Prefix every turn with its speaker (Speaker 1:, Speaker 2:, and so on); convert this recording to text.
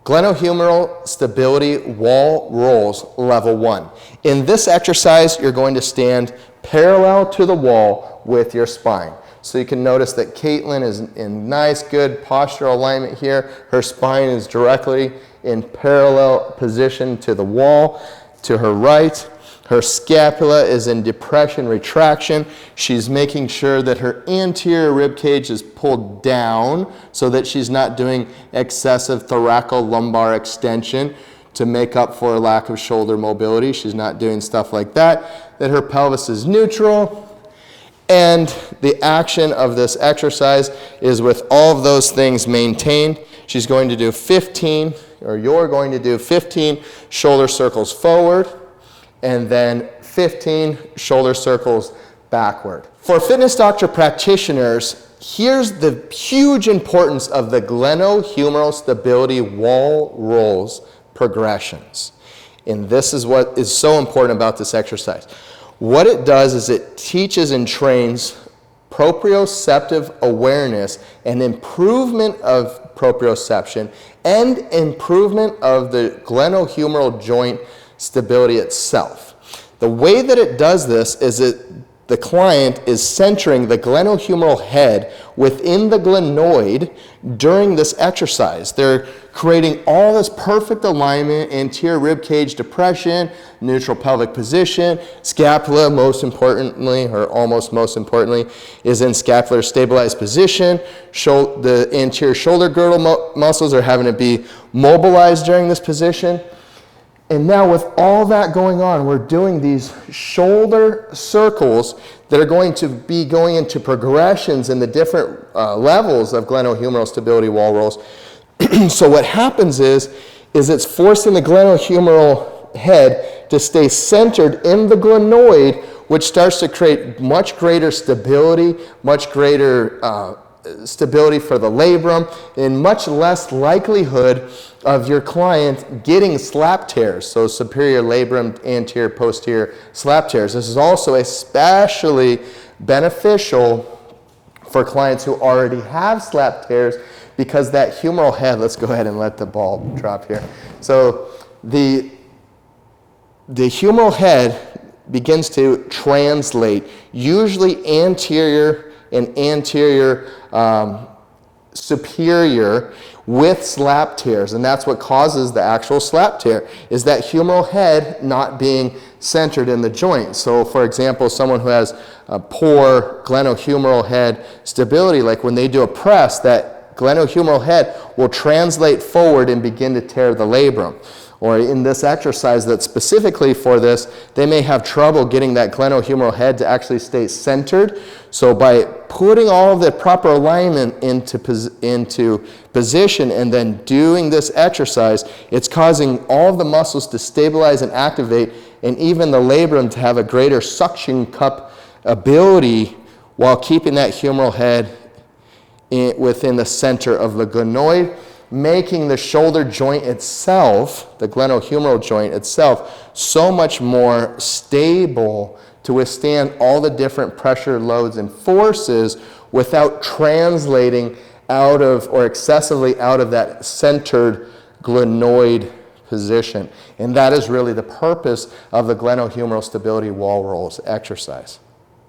Speaker 1: Glenohumeral stability wall rolls, level 1. In this exercise, you're going to stand parallel to the wall with your spine. So you can notice that Caitlin is in nice, good postural alignment here. Her spine is directly in parallel position to the wall. To her right, her scapula is in depression retraction. She's making sure that her anterior rib cage is pulled down so that she's not doing excessive thoracolumbar extension to make up for a lack of shoulder mobility. She's not doing stuff like that. That her pelvis is neutral. And the action of this exercise is with all of those things maintained. She's going to do 15, or you're going to do 15 shoulder circles forward, and then 15 shoulder circles backward. For fitness doctor practitioners, here's the huge importance of the glenohumeral stability wall rolls progressions. And this is what is so important about this exercise. What it does is it teaches and trains proprioceptive awareness and improvement of proprioception and improvement of the glenohumeral joint stability itself. The way that it does this is the client is centering the glenohumeral head within the glenoid during this exercise. They're creating all this perfect alignment, anterior rib cage depression, neutral pelvic position, scapula most importantly, or almost most importantly, is in scapular stabilized position. The anterior shoulder girdle muscles are having to be mobilized during this position. And now with all that going on, we're doing these shoulder circles that are going to be going into progressions in the different levels of glenohumeral stability wall rolls. So what happens is it's forcing the glenohumeral head to stay centered in the glenoid, which starts to create much greater stability, much greater stability for the labrum, and much less likelihood of your client getting slap tears, so superior labrum, anterior, posterior slap tears. This is also especially beneficial for clients who already have slap tears because that humeral head, let's go ahead and let the ball drop here. So the humeral head begins to translate, usually anterior and anterior superior with slap tears, and that's what causes the actual slap tear, is that humeral head not being centered in the joint. So for example, someone who has a poor glenohumeral head stability, like when they do a press, that glenohumeral head will translate forward and begin to tear the labrum. Or in this exercise that's specifically for this, they may have trouble getting that glenohumeral head to actually stay centered. So by putting all of the proper alignment into position and then doing this exercise, it's causing all of the muscles to stabilize and activate, and even the labrum to have a greater suction cup ability while keeping that humeral head within the center of the glenoid, making the shoulder joint itself, the glenohumeral joint itself, so much more stable to withstand all the different pressure, loads, and forces without translating out of or excessively out of that centered glenoid position. And that is really the purpose of the glenohumeral stability wall rolls exercise.